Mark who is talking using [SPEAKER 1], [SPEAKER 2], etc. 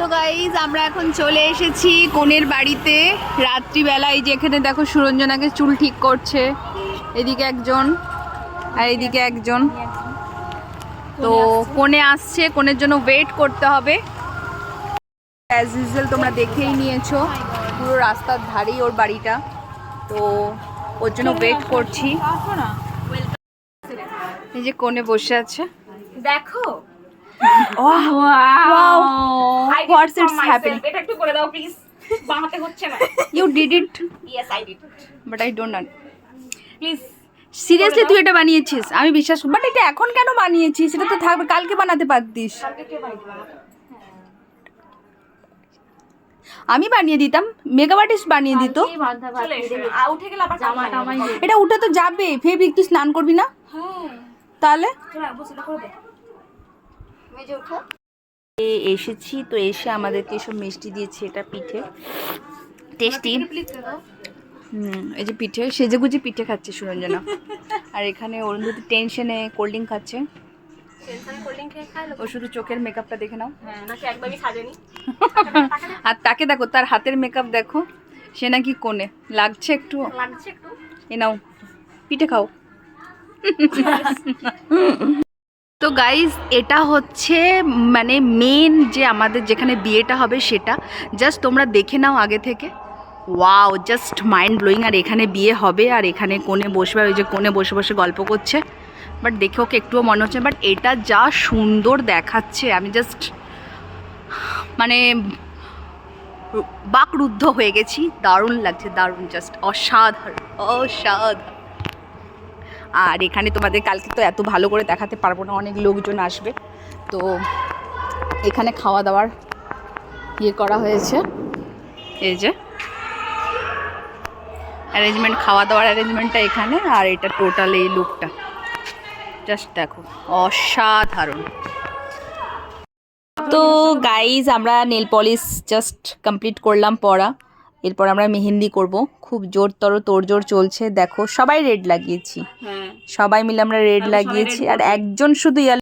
[SPEAKER 1] তো গাইজ আমরা এখন চলে এসেছি কনের বাড়িতে রাত্রিবেলায়, যেখানে দেখো সুরঞ্জনাকে চুল ঠিক করছে, এদিকে একজন আর এদিকে একজন। তো কনে আসছে, কনের জন্য ওয়েট করতে হবে। অ্যাজ ইউজুয়াল তোমরা দেখেই নিয়েছো, পুরো রাস্তার ধারেই ওর বাড়িটা, তো ওর জন্য ওয়েট করছি। এই যে কনে বসে আছে,
[SPEAKER 2] দেখো।
[SPEAKER 1] Wow, what's it's happening?
[SPEAKER 2] এটা একটু করে দাও প্লিজ, বানাতে হচ্ছে না।
[SPEAKER 1] You did it,
[SPEAKER 2] Yes, I did.
[SPEAKER 1] but I don't know.
[SPEAKER 2] Please
[SPEAKER 1] seriously তুই এটা বানিয়েছিস? আমি বিশ্বাস করি, বাট এটা এখন কেন বানিয়েছিস? এটা তো থাকবে, কালকে বানাতে পারতিস।
[SPEAKER 2] কালকে কে বানাবে?
[SPEAKER 1] আমি বানিয়ে দিতাম, মেকআপ আর্টিস্ট বানিয়ে দিত।
[SPEAKER 2] চলে এসো, উঠে গেলে আবার জামাটা আমায়
[SPEAKER 1] এটা উঠে তো যাবে, ফেব্রিক তুই স্নান করবি না?
[SPEAKER 2] হ্যাঁ
[SPEAKER 1] তাহলে
[SPEAKER 2] চলে বসে করে দে। মেজে উঠো।
[SPEAKER 1] এসেছি তো, এসে আমাদেরকে এসব মিষ্টি দিয়েছে, এটা পিঠে টেস্টি। এই যে পিঠে, সেজেগুজে পিঠে খাচ্ছে সুরঞ্জনা। আর এখানে অরুন্ধতি টেনশনে কোল্ড ড্রিঙ্ক খাচ্ছে।
[SPEAKER 2] টেনশন কোল্ড ড্রিঙ্ক খেয়ে খাই।
[SPEAKER 1] ও শুধু চোখের মেকআপটা দেখে নাও।
[SPEAKER 2] হ্যাঁ নাকি একদমই সাজেনি।
[SPEAKER 1] আর তাকে দেখো, তার হাতের মেকআপ দেখো, সে নাকি কোণে লাগছে একটু।
[SPEAKER 2] লাগছে একটু।
[SPEAKER 1] এ নাও পিঠে খাও। তো গাইজ, এটা হচ্ছে মানে মেন যে আমাদের যেখানে বিয়েটা হবে সেটা, জাস্ট তোমরা দেখে নাও আগে থেকে। Wow, just mind blowing. আর এখানে বিয়ে হবে, আর এখানে কোণে বসবে, ওই যে কোণে বসে বসে গল্প করছে। বাট দেখে ওকে একটুও মনে হচ্ছে, বাট এটা যা সুন্দর দেখাচ্ছে, আমি জাস্ট মানে বাকরুদ্ধ হয়ে গেছি। দারুণ লাগছে, দারুণ, জাস্ট অসাধারণ অসাধারণ। আর এখানে তোমাদের কালকে তো এত ভালো করে দেখাতে পারবো না, অনেক লোকজন আসবে। তো এখানে খাওয়া দাওয়ার ইয়ে করা হয়েছে, এই যে অ্যারেঞ্জমেন্ট, খাওয়া দাওয়ার অ্যারেঞ্জমেন্টটা এখানে। আর এটা টোটাল এই লুকটা জাস্ট দেখো, অসাধারণ। তো গাইজ, আমরা নেল পলিশ জাস্ট কমপ্লিট করলাম পরা, এরপর আমরা মেহেন্দি করব। খুব জোরতর তোড়জোড় চলছে, দেখো সবাই রেড লাগিয়েছি, সবাই মিলে আমরা রেড লাগিয়েছি। আর একজন শুধু